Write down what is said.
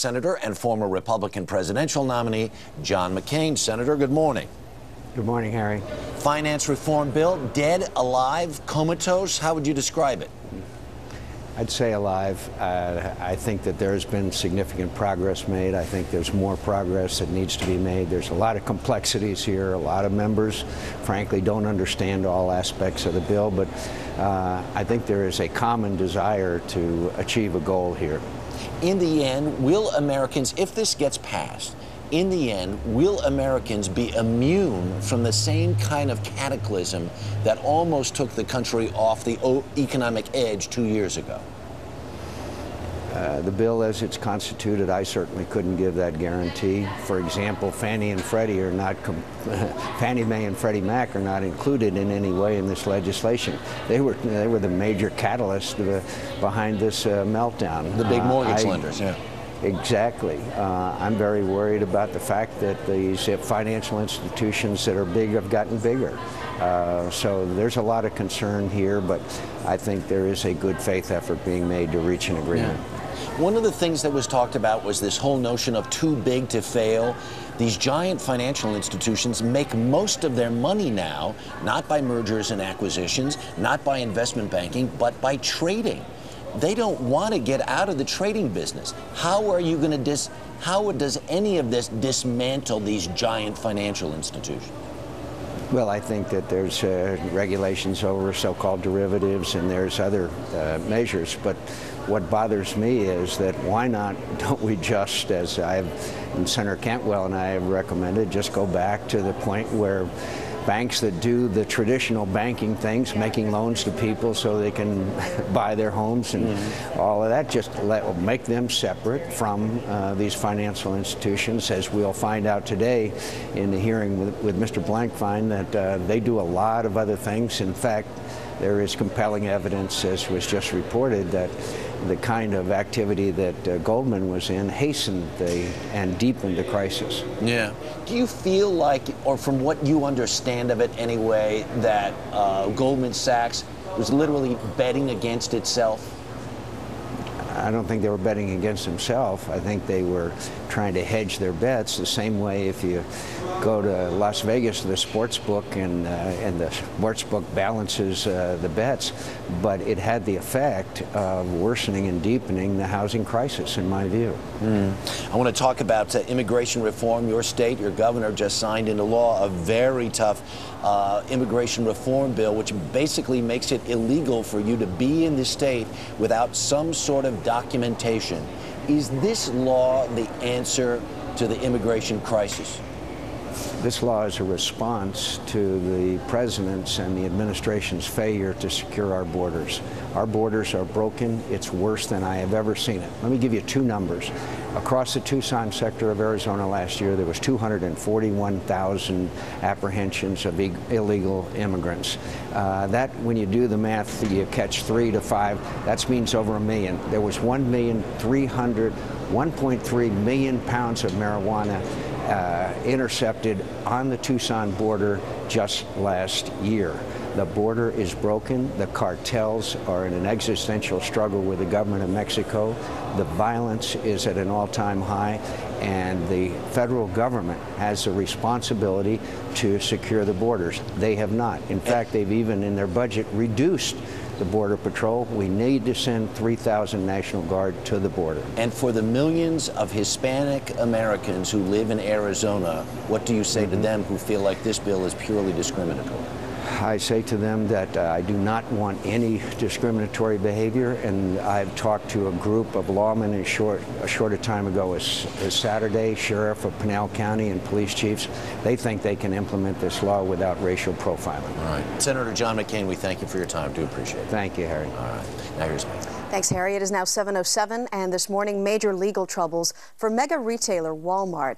Senator and former Republican presidential nominee John McCAIN. Senator, good morning. Good morning, Harry. Finance reform bill, dead, alive, comatose? How would you describe it? I'd say alive. I think that there's been significant progress made. I think there's more progress that needs to be made. There's a lot of complexities here. A lot of members, frankly, don't understand all aspects of the bill, but I think there is a common desire to achieve a goal here. In the end, will Americans, if this gets passed, in the end, will Americans be immune from the same kind of cataclysm that almost took the country off the economic edge 2 years ago? The bill as it's constituted, I certainly couldn't give that guarantee. For example, Fannie and Freddie are not, Fannie Mae and Freddie Mac are not included in any way in this legislation. They were the major catalyst behind this meltdown. The big mortgage lenders, yeah. Exactly. I'm very worried about the fact that these financial institutions that are big have gotten bigger. So there's a lot of concern here, but I think there is a good faith effort being made to reach an agreement. Yeah. One of the things that was talked about was this whole notion of too big to fail. These giant financial institutions make most of their money now, not by mergers and acquisitions, not by investment banking, but by trading. They don't want to get out of the trading business. How are you going to how does any of this dismantle these giant financial institutions? Well, I think that there's regulations over so-called derivatives and there's other measures, but what bothers me is that why don't we just, as and Senator Cantwell and I have recommended, just go back to the point where banks that do the traditional banking things, making loans to people so they can buy their homes and all of that, just make them separate from these financial institutions, as we'll find out today in the hearing with Mr. Blankfein, that they do a lot of other things. In fact, there is compelling evidence, as was just reported, that the kind of activity that Goldman was in hastened and deepened the crisis. Yeah. Do you feel like, or from what you understand of it anyway, that Goldman Sachs was literally betting against itself? I don't think they were betting against themselves. I think they were trying to hedge their bets the same way if you go to Las Vegas to the sports book and the sports book balances the bets, but it had the effect of worsening and deepening the housing crisis, in my view. I want to talk about immigration reform. Your state, your governor just signed into law a very tough immigration reform bill, which basically makes it illegal for you to be in the state without some sort of documentation. Is this law the answer to the immigration crisis? This law is a response to the president's and the administration's failure to secure our borders. Our borders are broken. It's worse than I have ever seen it. Let me give you two numbers. Across the Tucson sector of Arizona last year, there was 241,000 apprehensions of illegal immigrants. That, when you do the math, you catch 3 to 5. That means over 1 million. There was 1.3 million pounds of marijuana intercepted on the Tucson border just last year. The border is broken. The cartels are in an existential struggle with the government of Mexico. The violence is at an all-time high, and the federal government has a responsibility to secure the borders. They have not. In fact, they've even in their budget reduced the Border Patrol. We need to send 3,000 National Guard to the border. And for the millions of Hispanic Americans who live in Arizona, what do you say to them who feel like this bill is purely discriminatory? I say to them that I do not want any discriminatory behavior, and I've talked to a group of lawmen a shorter time ago as Saturday, sheriff of Pinal County and police chiefs. They think they can implement this law without racial profiling. All right. Senator John McCAIN, we thank you for your time. Do appreciate it. Thank you, Harry. All right. Now here's me. Thanks, Harry. It is now 7:07, and this morning, major legal troubles for mega retailer Walmart.